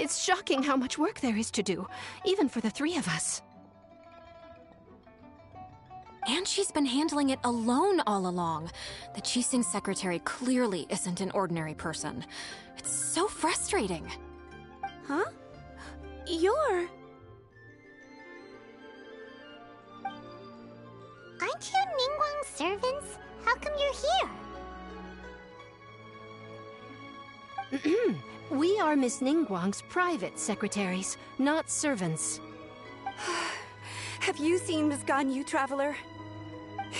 It's shocking how much work there is to do, even for the three of us. And she's been handling it alone all along. The Qixing secretary clearly isn't an ordinary person. It's so frustrating. Huh? You're... Aren't you Ningguang's servants? How come you're here? We are Miss Ningguang's private secretaries, not servants. Have you seen Miss Ganyu, Traveler?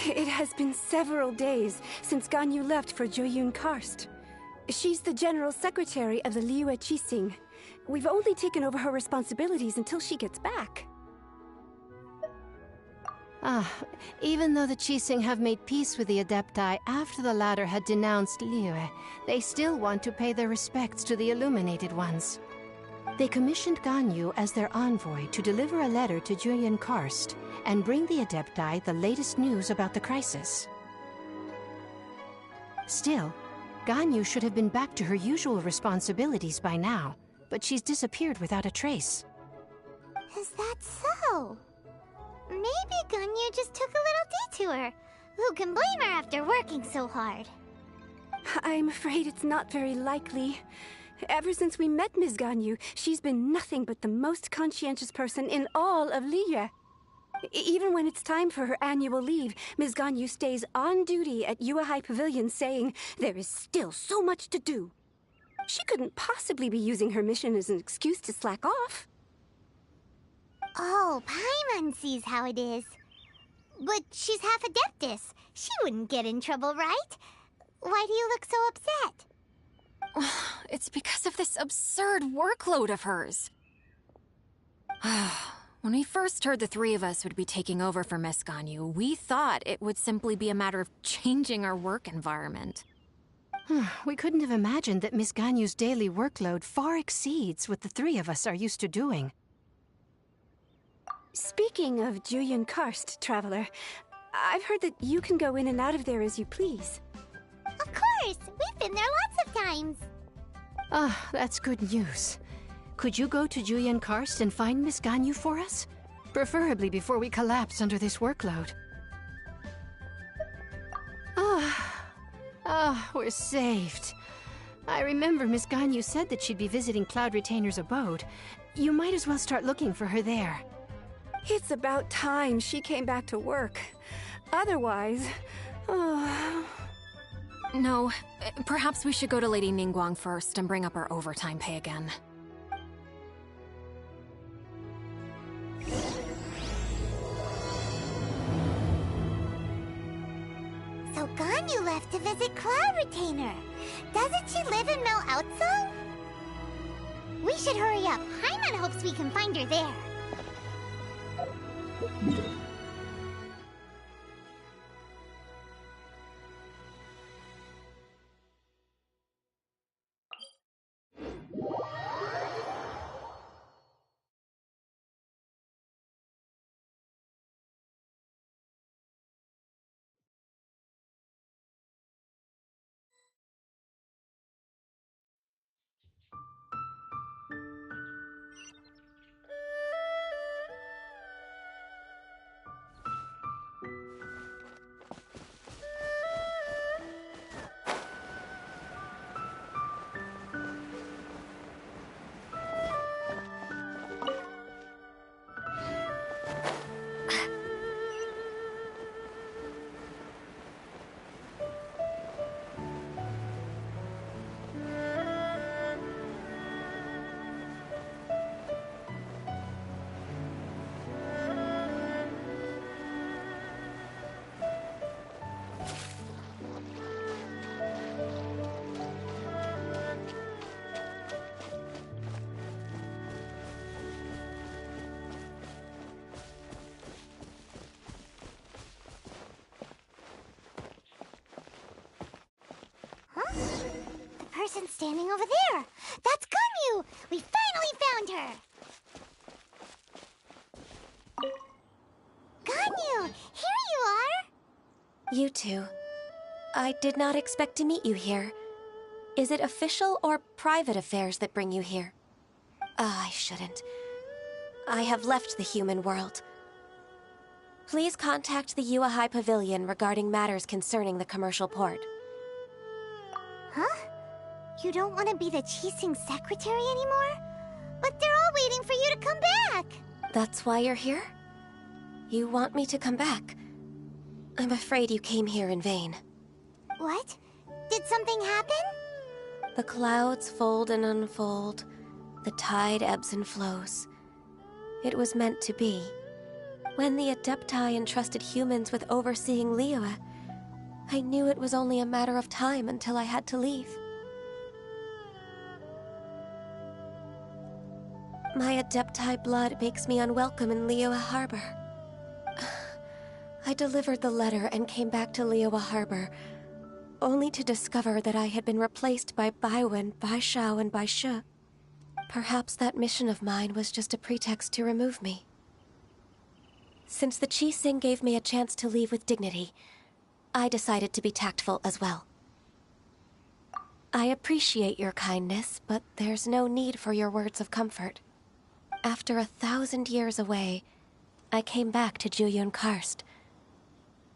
It has been several days since Ganyu left for Jueyun Karst. She's the general secretary of the Liyue Qixing. We've only taken over her responsibilities until she gets back. Even though the Qixing have made peace with the Adepti after the latter had denounced Liyue, they still want to pay their respects to the Illuminated Ones. They commissioned Ganyu as their envoy to deliver a letter to Jueyun Karst and bring the Adepti the latest news about the crisis. Still, Ganyu should have been back to her usual responsibilities by now, but she's disappeared without a trace. Is that so? Maybe Ganyu just took a little detour. Who can blame her after working so hard? I'm afraid it's not very likely. Ever since we met Ms. Ganyu, she's been nothing but the most conscientious person in all of Liyue. Even when it's time for her annual leave, Ms. Ganyu stays on duty at Yuehai Pavilion saying there is still so much to do. She couldn't possibly be using her mission as an excuse to slack off. Oh, Paimon sees how it is. But she's half Adeptus. She wouldn't get in trouble, right? Why do you look so upset? It's because of this absurd workload of hers. When we first heard the three of us would be taking over for Miss Ganyu, we thought it would simply be a matter of changing our work environment. We couldn't have imagined that Miss Ganyu's daily workload far exceeds what the three of us are used to doing. Speaking of Jueyun Karst, Traveler, I've heard that you can go in and out of there as you please. Of course! We've been there lots of times! That's good news. Could you go to Jueyun Karst and find Miss Ganyu for us? Preferably before we collapse under this workload. We're saved. I remember Miss Ganyu said that she'd be visiting Cloud Retainer's abode. You might as well start looking for her there. It's about time she came back to work. Otherwise... No, perhaps we should go to Lady Ningguang first and bring up our overtime pay again. So Ganyu left to visit Cloud Retainer. Doesn't she live in Mel Outso? We should hurry up. Paimon hopes we can find her there. Person standing over there! That's Ganyu! We finally found her! Ganyu! Here you are! You two. I did not expect to meet you here. Is it official or private affairs that bring you here? I shouldn't. I have left the human world. Please contact the Yua High Pavilion regarding matters concerning the commercial port. Huh? You don't want to be the Qixing secretary anymore? But they're all waiting for you to come back! That's why you're here? You want me to come back? I'm afraid you came here in vain. What? Did something happen? The clouds fold and unfold. The tide ebbs and flows. It was meant to be. When the Adepti entrusted humans with overseeing Liyue, I knew it was only a matter of time until I had to leave. My Adepti blood makes me unwelcome in Liyue Harbor. I delivered the letter and came back to Liyue Harbor, only to discover that I had been replaced by Baiwen, Baishao, and Baishe. Perhaps that mission of mine was just a pretext to remove me. Since the Qixing gave me a chance to leave with dignity, I decided to be tactful as well. I appreciate your kindness, but there's no need for your words of comfort. After 1,000 years away, I came back to Juyun Karst.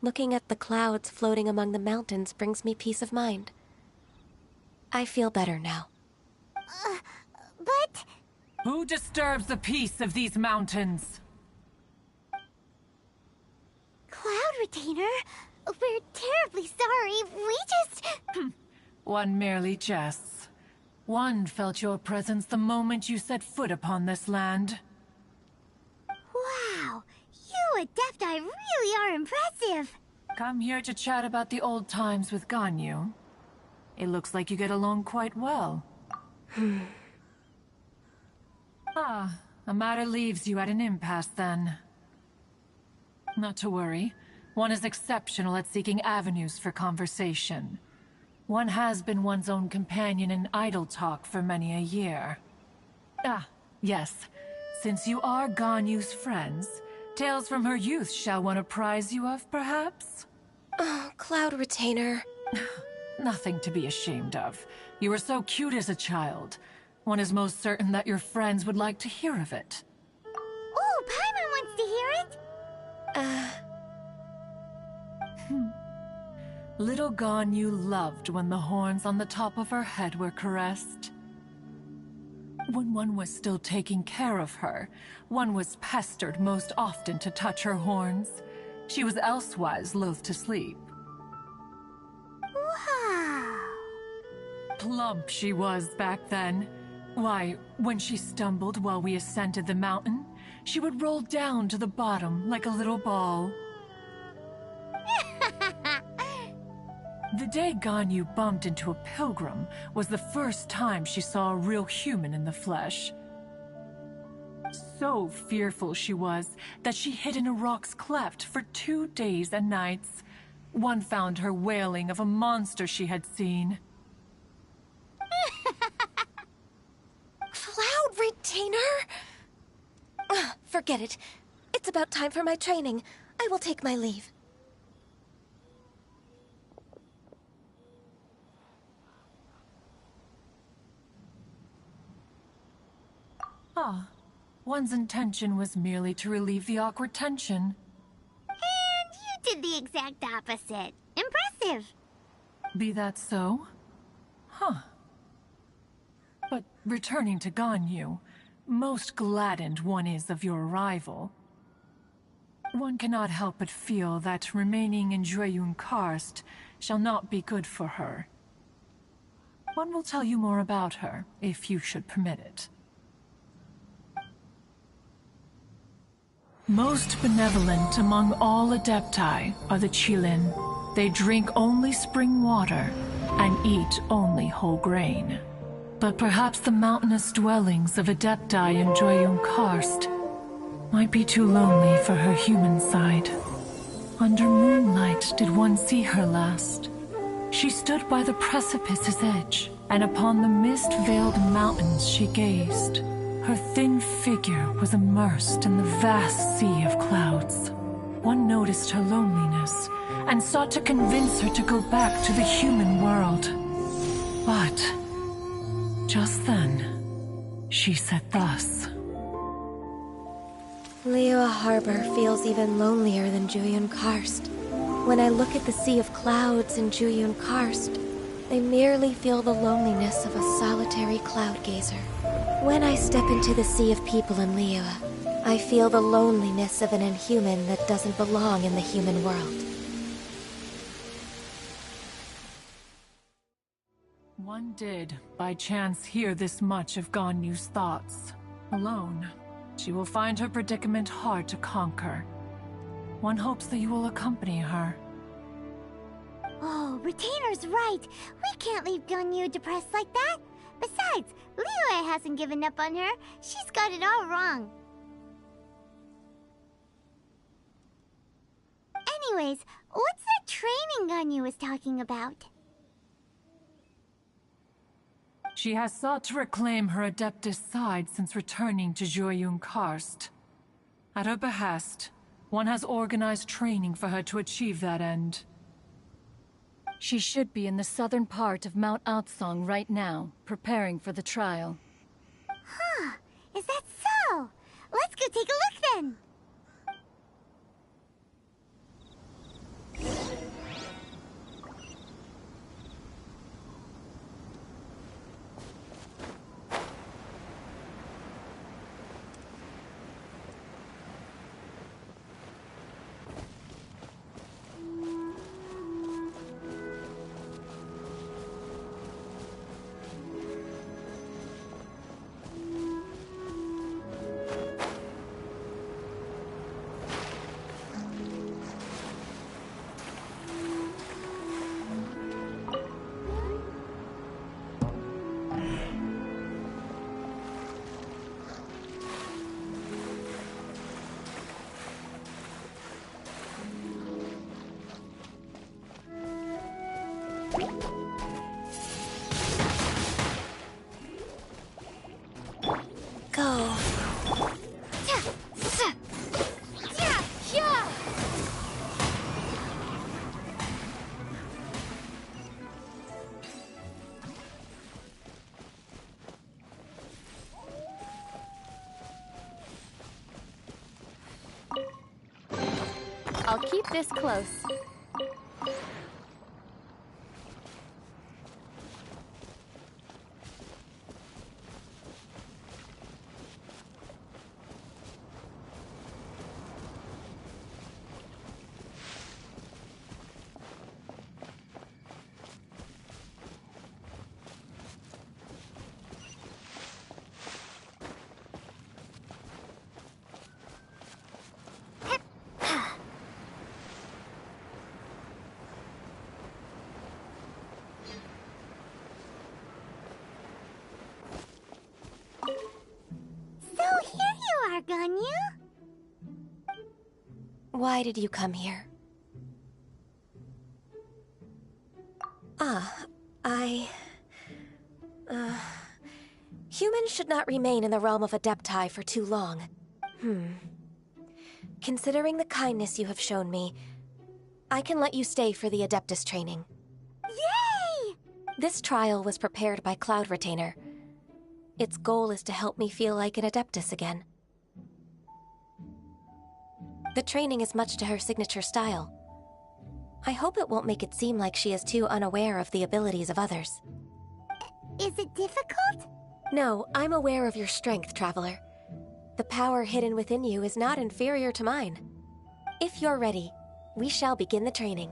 Looking at the clouds floating among the mountains brings me peace of mind. I feel better now. But... Who disturbs the peace of these mountains? Cloud Retainer, we're terribly sorry. We just... One merely jests. One felt your presence the moment you set foot upon this land. Wow, you Adepti really are impressive. Come here to chat about the old times with Ganyu. It looks like you get along quite well. A matter leaves you at an impasse then. Not to worry. One is exceptional at seeking avenues for conversation. One has been one's own companion in idle talk for many a year. Yes. Since you are Ganyu's friends, tales from her youth shall one apprise you of, perhaps? Oh, Cloud Retainer. Nothing to be ashamed of. You were so cute as a child. One is most certain that your friends would like to hear of it. Oh, Paimon wants to hear it! Little Ganyu loved when the horns on the top of her head were caressed. When one was still taking care of her, one was pestered most often to touch her horns. She was elsewise loath to sleep. Wow! Plump she was back then. Why, when she stumbled while we ascended the mountain, she would roll down to the bottom like a little ball. The day Ganyu bumped into a pilgrim was the first time she saw a real human in the flesh. So fearful she was that she hid in a rock's cleft for 2 days and nights. One found her wailing of a monster she had seen. Cloud Retainer? Forget it. It's about time for my training. I will take my leave. One's intention was merely to relieve the awkward tension. And you did the exact opposite. Impressive. Be that so? But returning to Ganyu, most gladdened one is of your arrival. One cannot help but feel that remaining in Juyun Karst shall not be good for her. One will tell you more about her, if you should permit it. Most benevolent among all Adepti are the Qilin. They drink only spring water and eat only whole grain. But perhaps the mountainous dwellings of Adepti in Juyun Karst might be too lonely for her human side. Under moonlight did one see her last. She stood by the precipice's edge, and upon the mist-veiled mountains she gazed. Her thin figure was immersed in the vast sea of clouds. One noticed her loneliness, and sought to convince her to go back to the human world. But just then, She said thus. Liyue Harbor feels even lonelier than Juyun Karst. When I look at the sea of clouds in Juyun Karst, I merely feel the loneliness of a solitary cloud gazer. When I step into the sea of people in Liyue, I feel the loneliness of an inhuman that doesn't belong in the human world. One did, by chance, hear this much of Ganyu's thoughts. Alone, she will find her predicament hard to conquer. One hopes that you will accompany her. Oh, Retainer's right. We can't leave Ganyu depressed like that. Besides, Liyue hasn't given up on her. She's got it all wrong. Anyways, what's that training Ganyu was talking about? She has sought to reclaim her Adeptus side since returning to Juyun Karst. At her behest, one has organized training for her to achieve that end. She should be in the southern part of Mount Aotsong right now, preparing for the trial. Huh, is that so? Let's go take a look then! Go. I'll keep this close. Ganyu? Why did you come here? Humans should not remain in the realm of Adepti for too long. Considering the kindness you have shown me, I can let you stay for the Adeptus training. Yay! This trial was prepared by Cloud Retainer. Its goal is to help me feel like an Adeptus again. The training is much to her signature style. I hope it won't make it seem like she is too unaware of the abilities of others. Is it difficult? No, I'm aware of your strength, Traveler. The power hidden within you is not inferior to mine. If you're ready, we shall begin the training.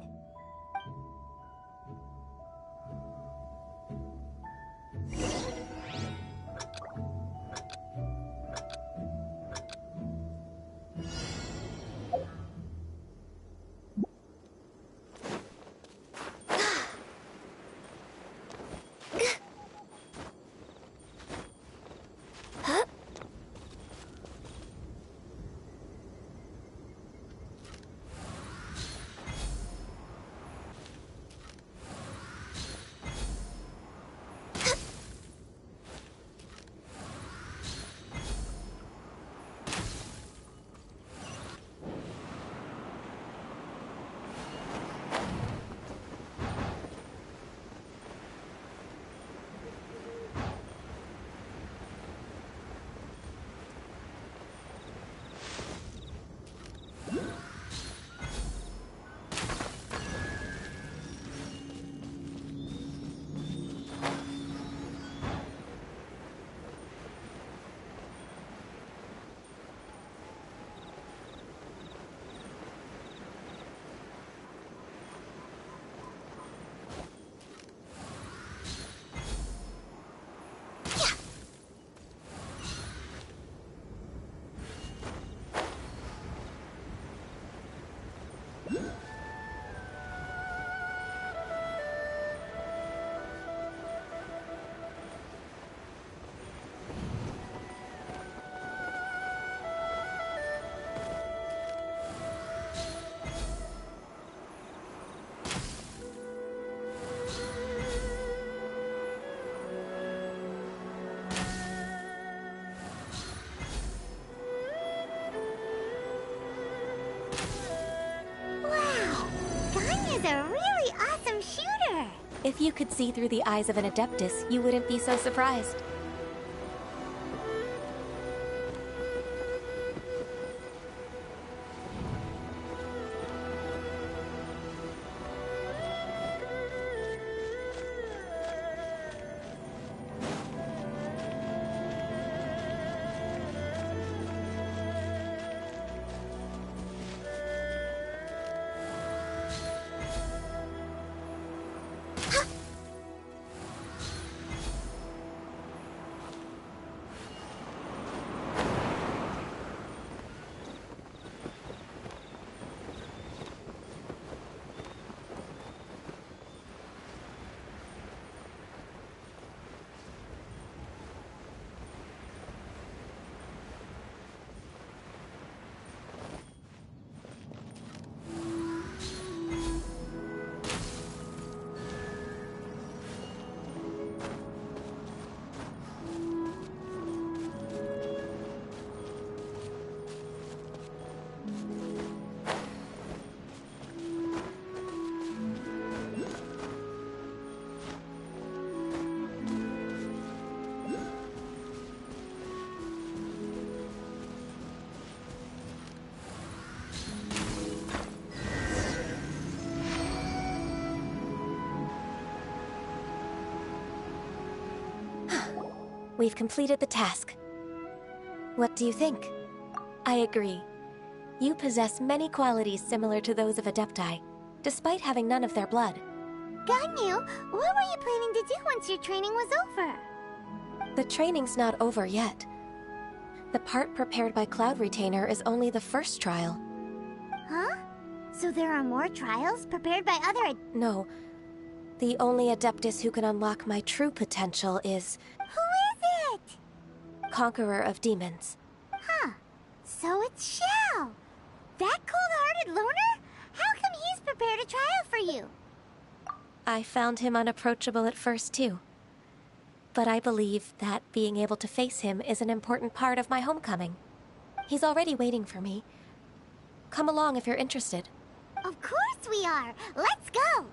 If you could see through the eyes of an Adeptus, you wouldn't be so surprised. We've completed the task. What do you think? I agree. You possess many qualities similar to those of Adepti, despite having none of their blood. Ganyu, what were you planning to do once your training was over? The training's not over yet. The part prepared by Cloud Retainer is only the first trial. Huh? So there are more trials prepared by other No. The only Adeptus who can unlock my true potential is... Who is it? Conqueror of Demons. Huh. So it's Xiao. That cold-hearted loner? How come he's prepared a trial for you? I found him unapproachable at first, too. But I believe that being able to face him is an important part of my homecoming. He's already waiting for me. Come along if you're interested. Of course we are. Let's go.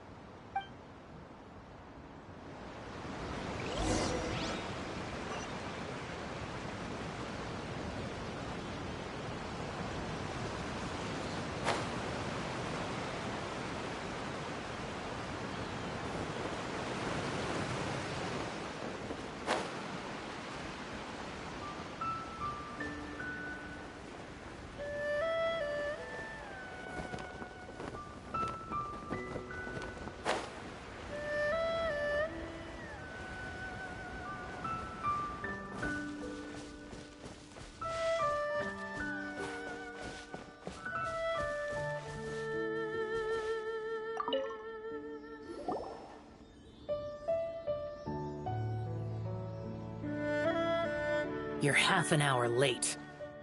You're half an hour late.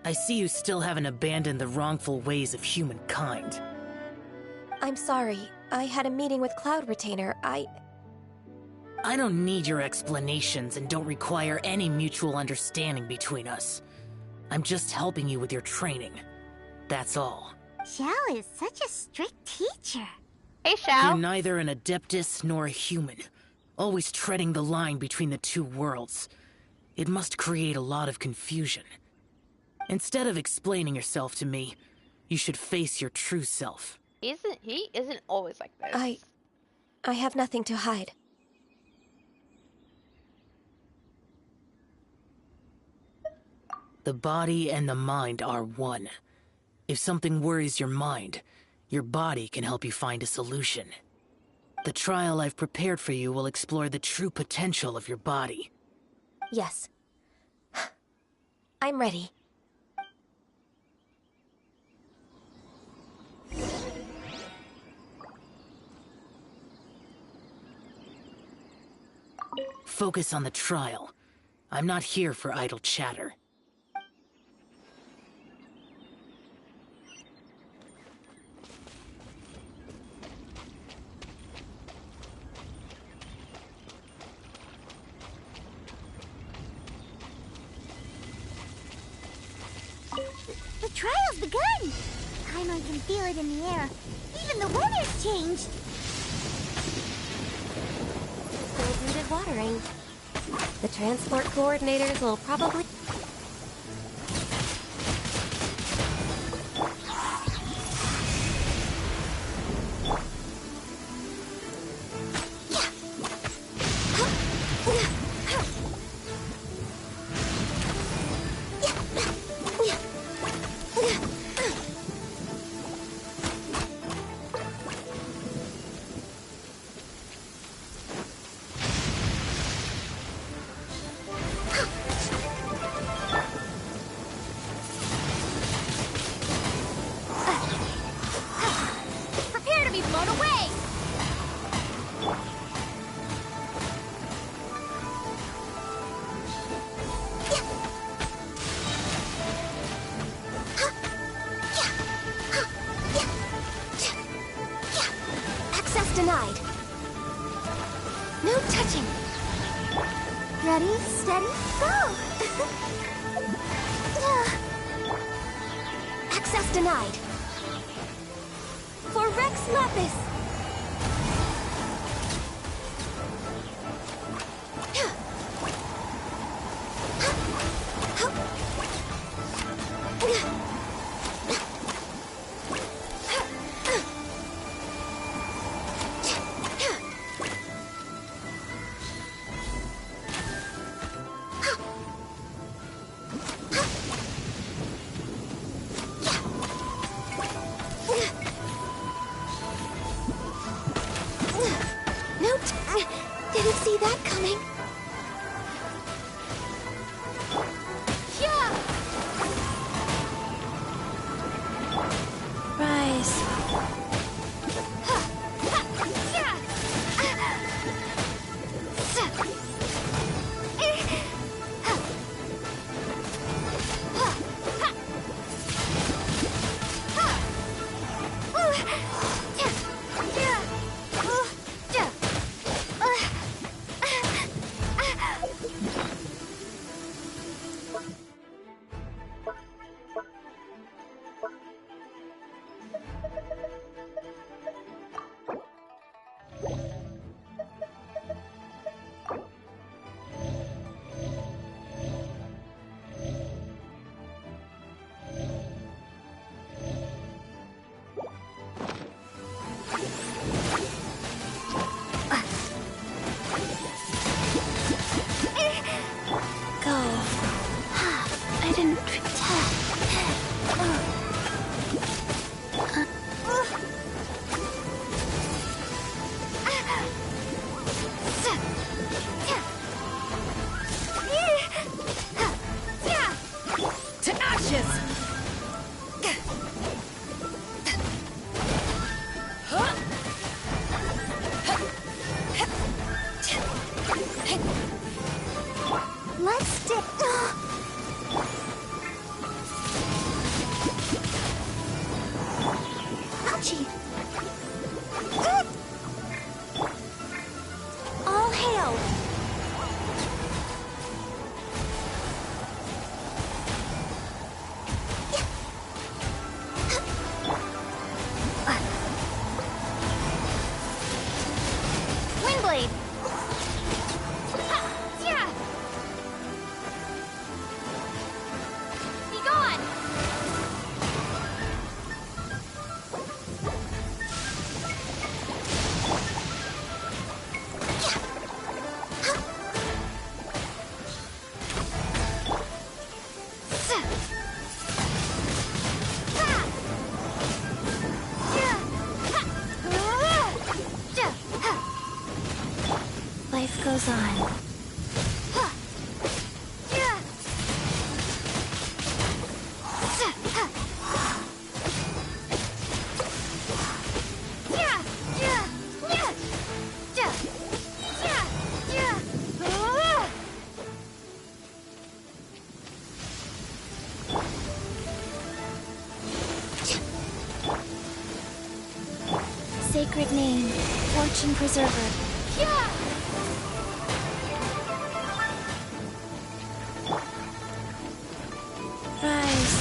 I see you still haven't abandoned the wrongful ways of humankind. I'm sorry. I had a meeting with Cloud Retainer. I don't need your explanations and don't require any mutual understanding between us. I'm just helping you with your training. That's all. Xiao is such a strict teacher. Hey, Xiao. You're neither an Adeptus nor a human, always treading the line between the two worlds. It must create a lot of confusion. Instead of explaining yourself to me, you should face your true self. He isn't always like this. I have nothing to hide. The body and the mind are one. If something worries your mind, your body can help you find a solution. The trial I've prepared for you will explore the true potential of your body. Yes. I'm ready. Focus on the trial. I'm not here for idle chatter. The trial's begun! Paimon can feel it in the air. Even the weather's changed. included watering. The transport coordinators will probably... Prepare to be blown away! Access denied. No touching. Ready, steady, go! Access denied. For Rex Lapis. Didn't see that coming. Yeah! Rise. I didn't protect. To ashes! Let's dip. Ouchie. All hail. Windblade! Be gone! Life goes on. Sacred name, fortune preserver. Rise.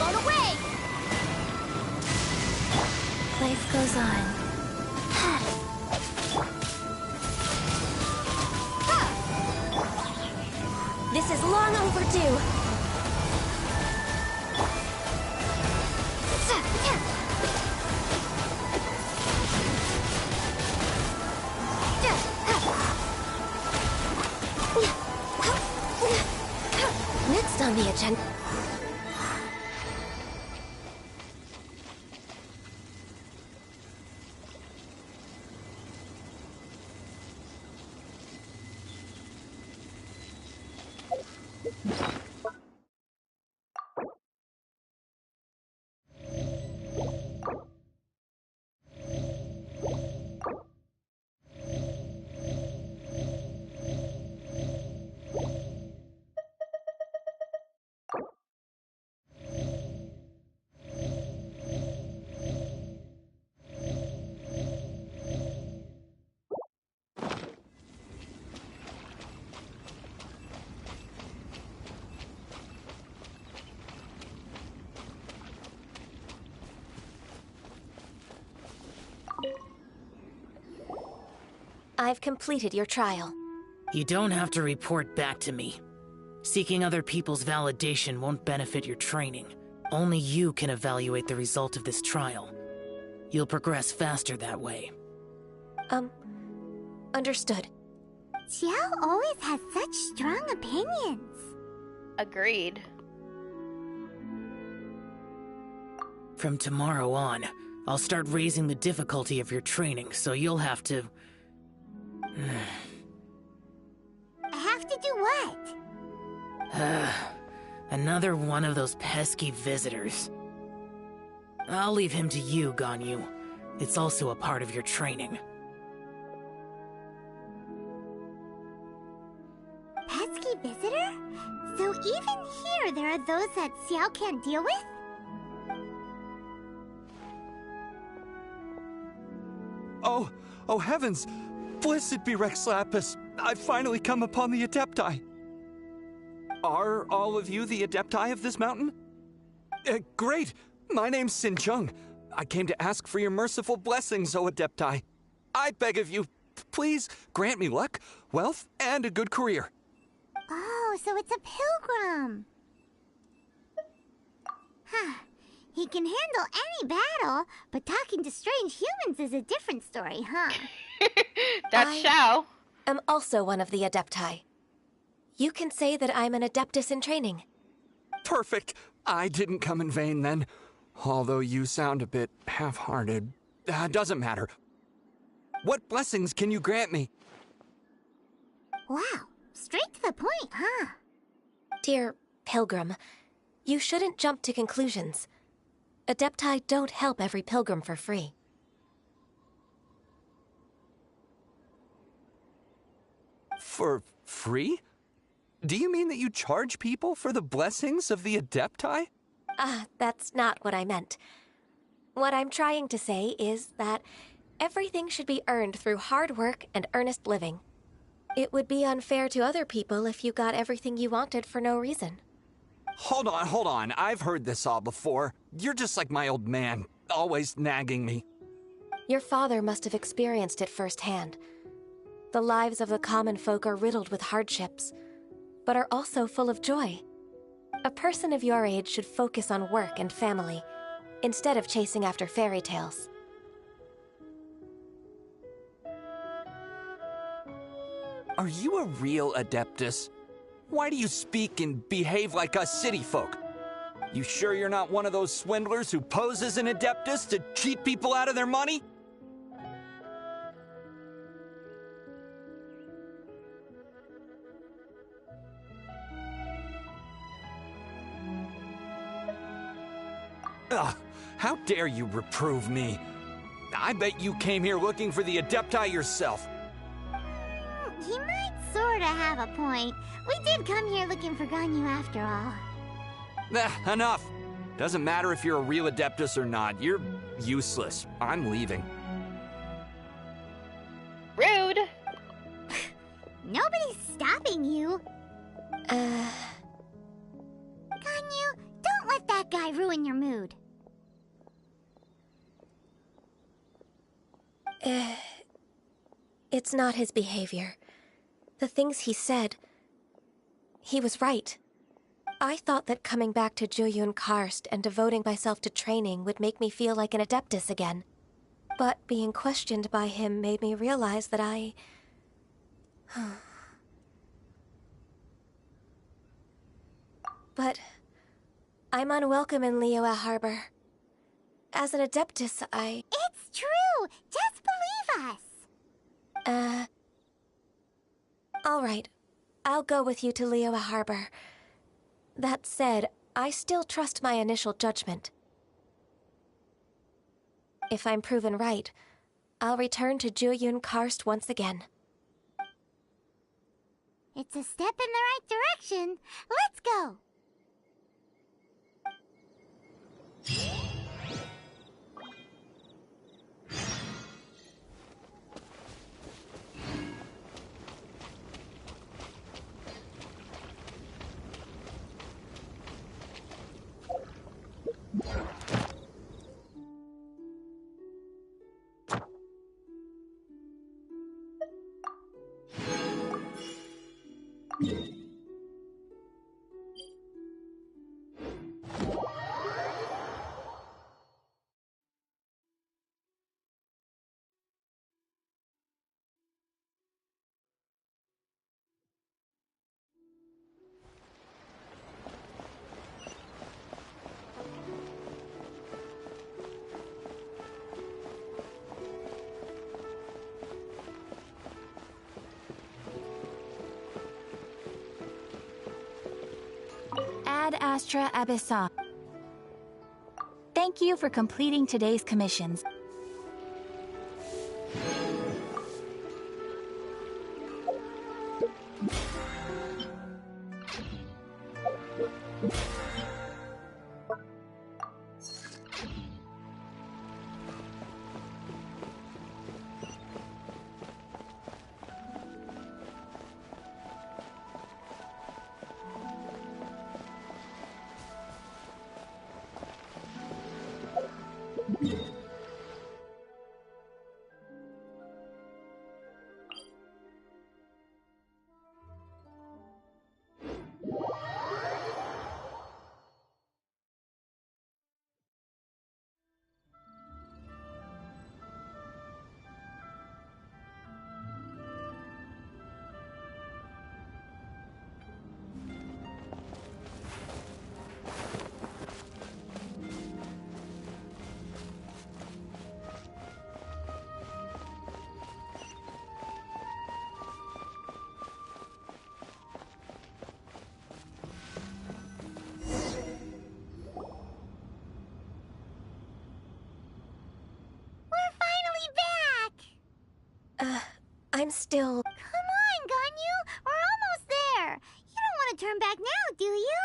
float away! Life goes on. This is long overdue. Next on the agenda. I've completed your trial. You don't have to report back to me. Seeking other people's validation won't benefit your training. Only you can evaluate the result of this trial. You'll progress faster that way. Understood. Xiao always has such strong opinions. Agreed. From tomorrow on, I'll start raising the difficulty of your training, so you'll have to... Have to do what? Another one of those pesky visitors. I'll leave him to you, Ganyu. It's also a part of your training. Pesky visitor? So even here there are those that Xiao can't deal with? Oh heavens! Blessed be Rex Lapis! I've finally come upon the Adepti! Are all of you the Adepti of this mountain? Great! My name's Sin Chung. I came to ask for your merciful blessings, O Adepti. I beg of you, please grant me luck, wealth, and a good career. Oh, so it's a pilgrim. Huh. He can handle any battle, but talking to strange humans is a different story, huh? That's Xiao. I'm also one of the Adepti. You can say that I'm an Adeptus in training. Perfect. I didn't come in vain then. Although you sound a bit half-hearted. Doesn't matter. What blessings can you grant me? Wow. Straight to the point, huh? Dear Pilgrim, you shouldn't jump to conclusions. Adepti don't help every pilgrim for free. For free? Do you mean that you charge people for the blessings of the Adepti? That's not what I meant. What I'm trying to say is that everything should be earned through hard work and earnest living. It would be unfair to other people if you got everything you wanted for no reason. Hold on. I've heard this all before. You're just like my old man, always nagging me. Your father must have experienced it firsthand. The lives of the common folk are riddled with hardships, but are also full of joy. A person of your age should focus on work and family, instead of chasing after fairy tales. Are you a real Adeptus? Why do you speak and behave like us city folk? You sure you're not one of those swindlers who pose as an Adeptus to cheat people out of their money? Ugh, how dare you reprove me? I bet you came here looking for the Adepti yourself. He might sorta have a point. We did come here looking for Ganyu after all. Enough. Doesn't matter if you're a real Adeptus or not. You're useless. I'm leaving. Rude. Nobody's stopping you. Uh... Ganyu, don't let that guy guy ruin your mood? It's not his behavior. The things he said... He was right. I thought that coming back to Jueyun Karst and devoting myself to training would make me feel like an adeptus again. But being questioned by him made me realize that I... But I'm unwelcome in Liyue Harbor. As an adeptus, It's true! Just believe us! All right. I'll go with you to Liyue Harbor. That said, I still trust my initial judgment. If I'm proven right, I'll return to Jueyun Karst once again. It's a step in the right direction. Let's go! Ad Astra Abyssa. Thank you for completing today's commissions. I'm still... Come on, Ganyu! We're almost there! You don't want to turn back now, do you?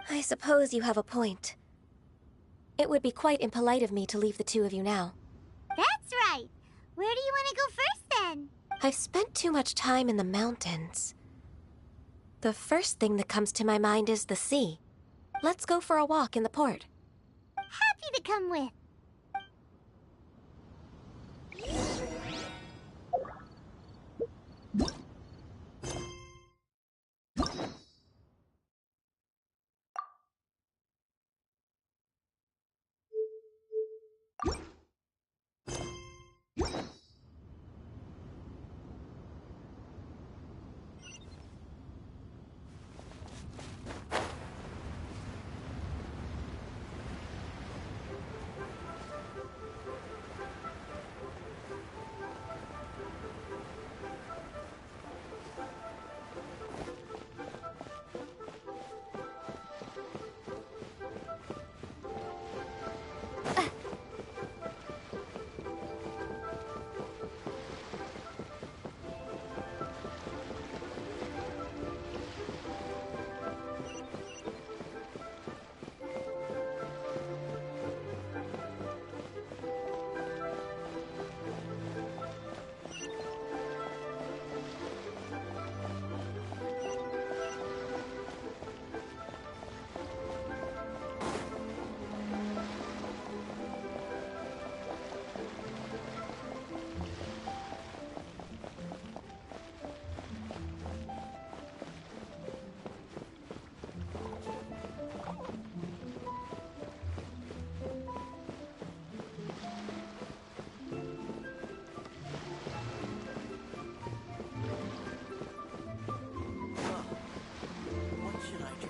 I suppose you have a point. It would be quite impolite of me to leave the two of you now. That's right! Where do you want to go first, then? I've spent too much time in the mountains. The first thing that comes to my mind is the sea. Let's go for a walk in the port. Happy to come with.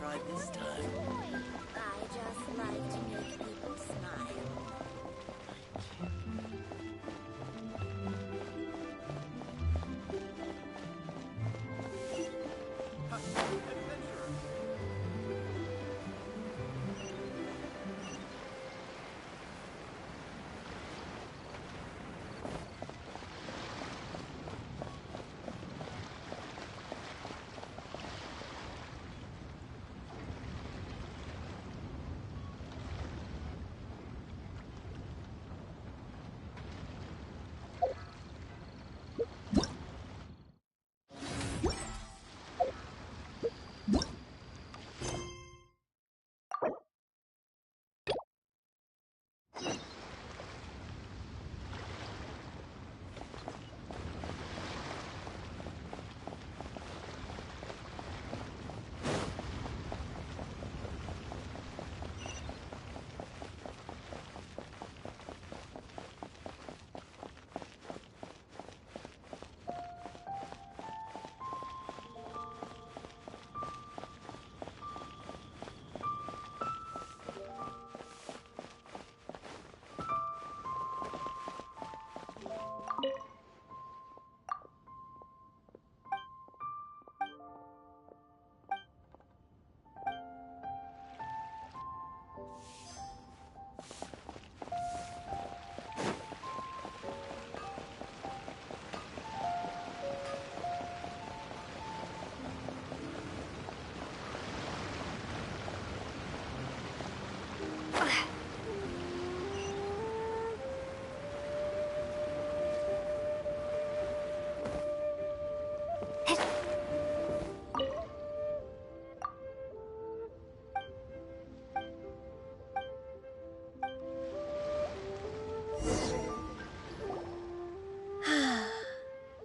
try this time. I just like to make people smile.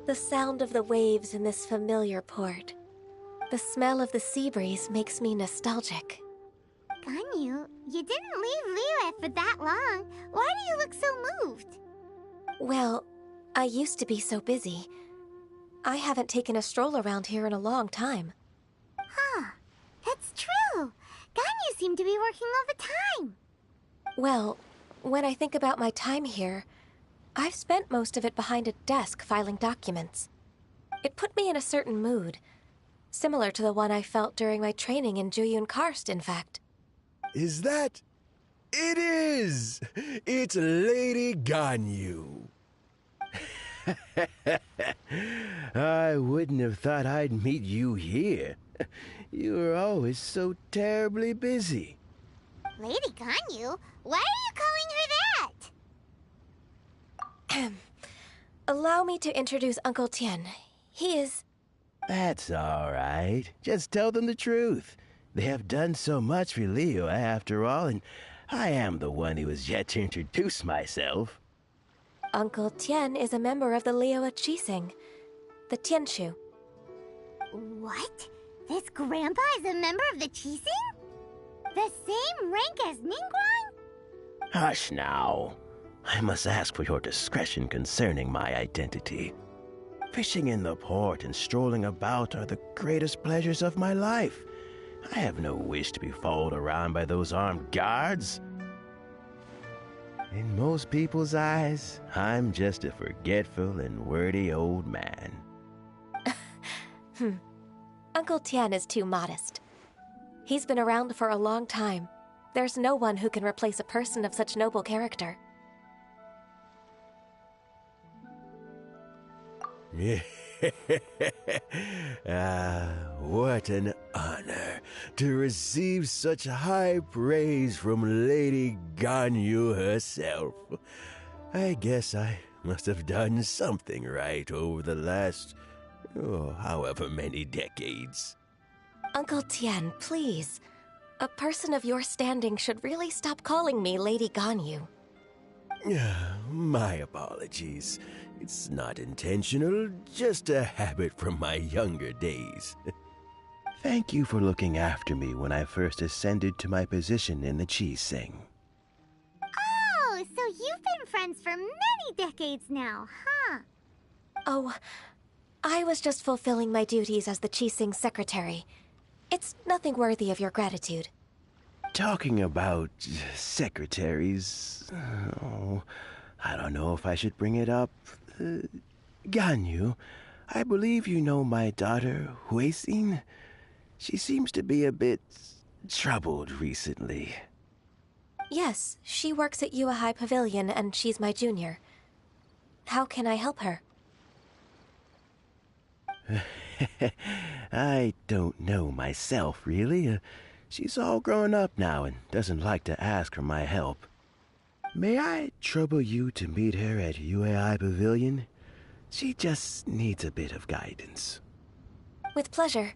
The sound of the waves in this familiar port. The smell of the sea breeze makes me nostalgic. Ganyu, you didn't leave Liyue for that long. Why do you look so moved? Well, I used to be so busy. I haven't taken a stroll around here in a long time. Huh. It's true. Ganyu seemed to be working all the time. Well, when I think about my time here, I've spent most of it behind a desk filing documents. It put me in a certain mood, similar to the one I felt during my training in Juyun Karst, in fact. Is that... It is! It's Lady Ganyu. I wouldn't have thought I'd meet you here. You were always so terribly busy. Lady Ganyu? Why are you calling her that? Allow me to introduce Uncle Tien. He is... That's all right. Just tell them the truth. They have done so much for Liyue after all, and I am the one who has yet to introduce myself. Uncle Tien is a member of the Liyue Qixing, the Tianshu. What? This grandpa is a member of the Qixing? The same rank as Ningguang? Hush now. I must ask for your discretion concerning my identity. Fishing in the port and strolling about are the greatest pleasures of my life. I have no wish to be followed around by those armed guards. In most people's eyes, I'm just a forgetful and wordy old man. Uncle Tien is too modest. He's been around for a long time. There's no one who can replace a person of such noble character. What an honor to receive such high praise from Lady Ganyu herself. I guess I must have done something right over the last, however many decades. Uncle Tien, please. A person of your standing should really stop calling me Lady Ganyu. My apologies. It's not intentional, just a habit from my younger days. Thank you for looking after me when I first ascended to my position in the Qixing. Oh, so you've been friends for many decades now, huh? Oh, I was just fulfilling my duties as the Qixing secretary. It's nothing worthy of your gratitude. Talking about secretaries... Oh, I don't know if I should bring it up. Ganyu, I believe you know my daughter, Huixin. She seems to be a bit troubled recently. Yes, she works at Yua High Pavilion and she's my junior. How can I help her? I don't know myself, really. She's all grown up now and doesn't like to ask for my help. May I trouble you to meet her at UAI Pavilion? She just needs a bit of guidance. With pleasure.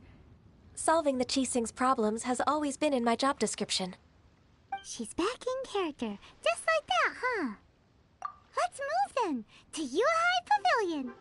Solving the Qixing's problems has always been in my job description. She's back in character, just like that, huh? Let's move then, to Yuhai Pavilion.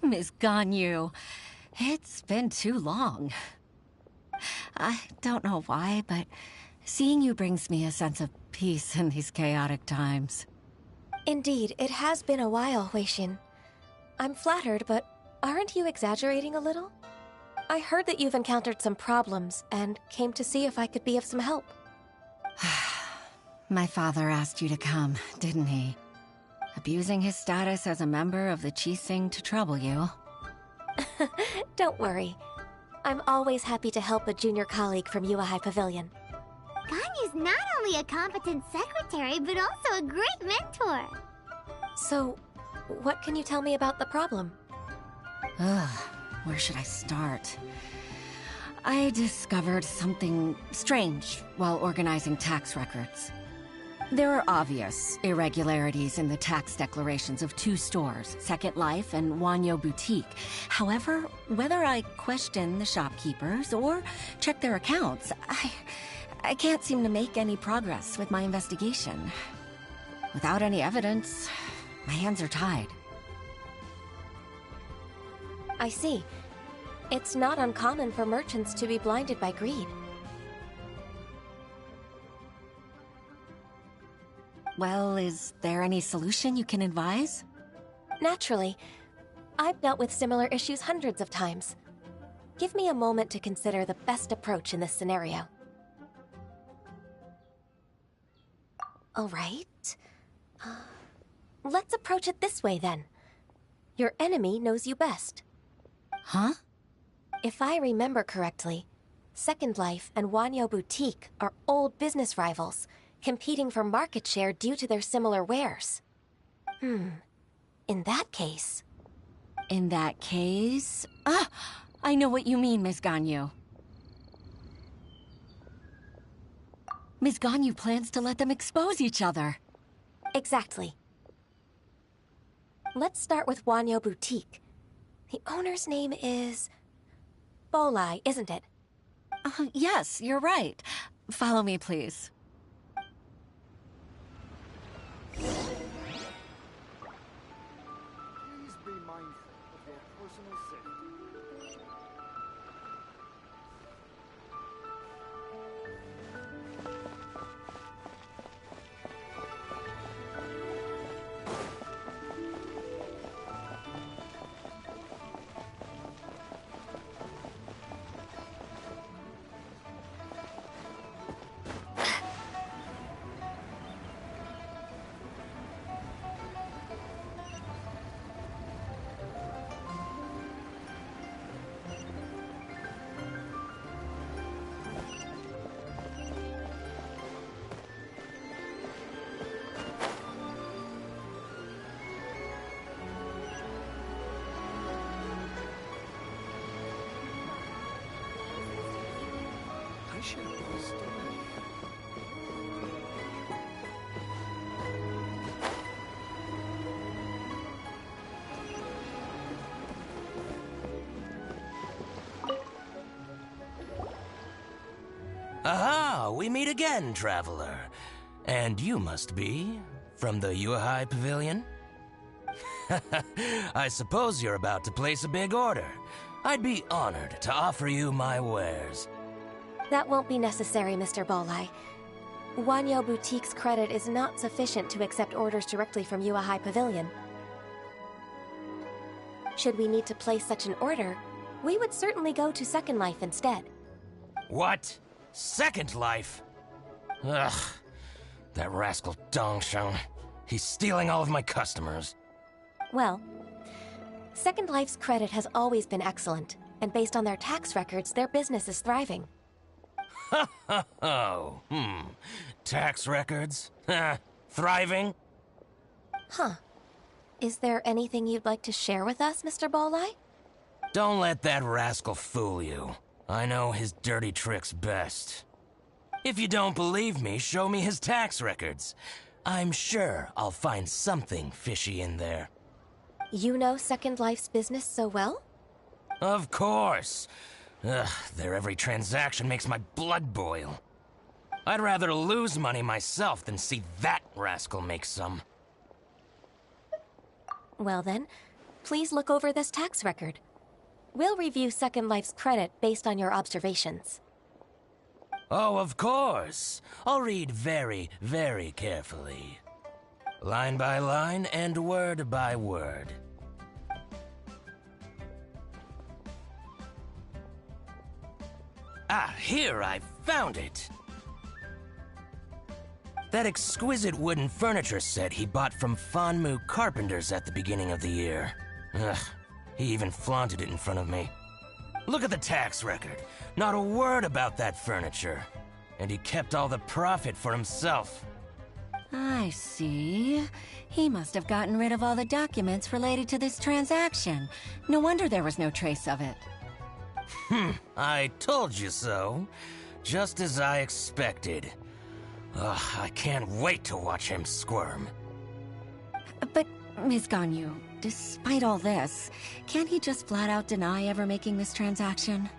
Miss Ganyu, it's been too long. I don't know why, but seeing you brings me a sense of peace in these chaotic times. Indeed, it has been a while, Huixin. I'm flattered, but aren't you exaggerating a little? I heard that you've encountered some problems and came to see if I could be of some help. My father asked you to come, didn't he? Abusing his status as a member of the Qixing to trouble you. Don't worry. I'm always happy to help a junior colleague from Yuahai Pavilion. Ganyu's not only a competent secretary, but also a great mentor. So, what can you tell me about the problem? Where should I start? I discovered something strange while organizing tax records. There are obvious irregularities in the tax declarations of two stores, Second Life and Wanyo Boutique. However, whether I question the shopkeepers or check their accounts, I can't seem to make any progress with my investigation. Without any evidence, my hands are tied. I see. It's not uncommon for merchants to be blinded by greed. Well, is there any solution you can advise? Naturally. I've dealt with similar issues hundreds of times. Give me a moment to consider the best approach in this scenario. All right. Let's approach it this way, then. Your enemy knows you best. Huh? If I remember correctly, Second Life and Wanyo Boutique are old business rivals, competing for market share due to their similar wares. In that case... In that case... Ah! I know what you mean, Ms. Ganyu. Ms. Ganyu plans to let them expose each other. Exactly. Let's start with Wanyo Boutique. The owner's name is... Bolai, isn't it? Yes, you're right. Follow me, please. Please be mindful of your personal safety. I should have put a stop in here. Aha! We meet again, traveler. And you must be from the Yuehai Pavilion? I suppose you're about to place a big order. I'd be honored to offer you my wares. That won't be necessary, Mr. Bolai. Wanyo Boutique's credit is not sufficient to accept orders directly from Yuehai Pavilion. Should we need to place such an order, we would certainly go to Second Life instead. What? Second Life? Ugh. That rascal Dongsheng. He's stealing all of my customers. Well, Second Life's credit has always been excellent, and based on their tax records, their business is thriving. Oh, tax records? Thriving? Huh. Is there anything you'd like to share with us, Mr. Bolai? Don't let that rascal fool you. I know his dirty tricks best. If you don't believe me, show me his tax records. I'm sure I'll find something fishy in there. You know Second Life's business so well? Of course. Ugh, their every transaction makes my blood boil. I'd rather lose money myself than see that rascal make some. Well then, please look over this tax record. We'll review Second Life's credit based on your observations. Oh, of course. I'll read very, very carefully. Line by line and word by word. Ah, here, I found it. That exquisite wooden furniture set he bought from Fanmu Carpenters at the beginning of the year. Ugh, he even flaunted it in front of me. Look at the tax record. Not a word about that furniture. And he kept all the profit for himself. I see. He must have gotten rid of all the documents related to this transaction. No wonder there was no trace of it. I told you so. Just as I expected. Ugh, I can't wait to watch him squirm. But, Ms. Ganyu, despite all this, can't he just flat out deny ever making this transaction?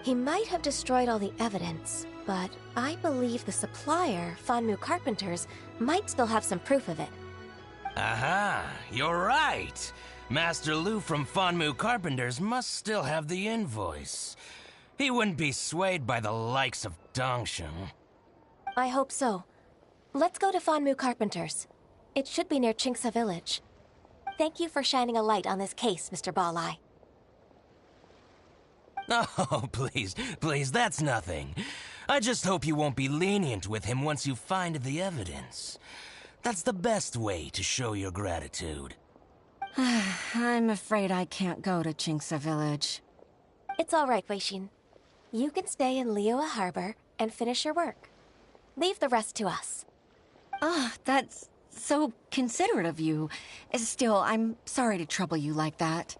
He might have destroyed all the evidence, but I believe the supplier, Fanmu Carpenters, might still have some proof of it. Aha, you're right. Master Lu from Fanmu Carpenters must still have the invoice. He wouldn't be swayed by the likes of Dongsheng. I hope so. Let's go to Fanmu Carpenters. It should be near Chingsa Village. Thank you for shining a light on this case, Mr. Bolai. Oh, please, please, that's nothing. I just hope you won't be lenient with him once you find the evidence. That's the best way to show your gratitude. I'm afraid I can't go to Jinxa Village. It's all right, Weishin. You can stay in Liyue Harbor and finish your work. Leave the rest to us. That's so considerate of you. Still, I'm sorry to trouble you like that.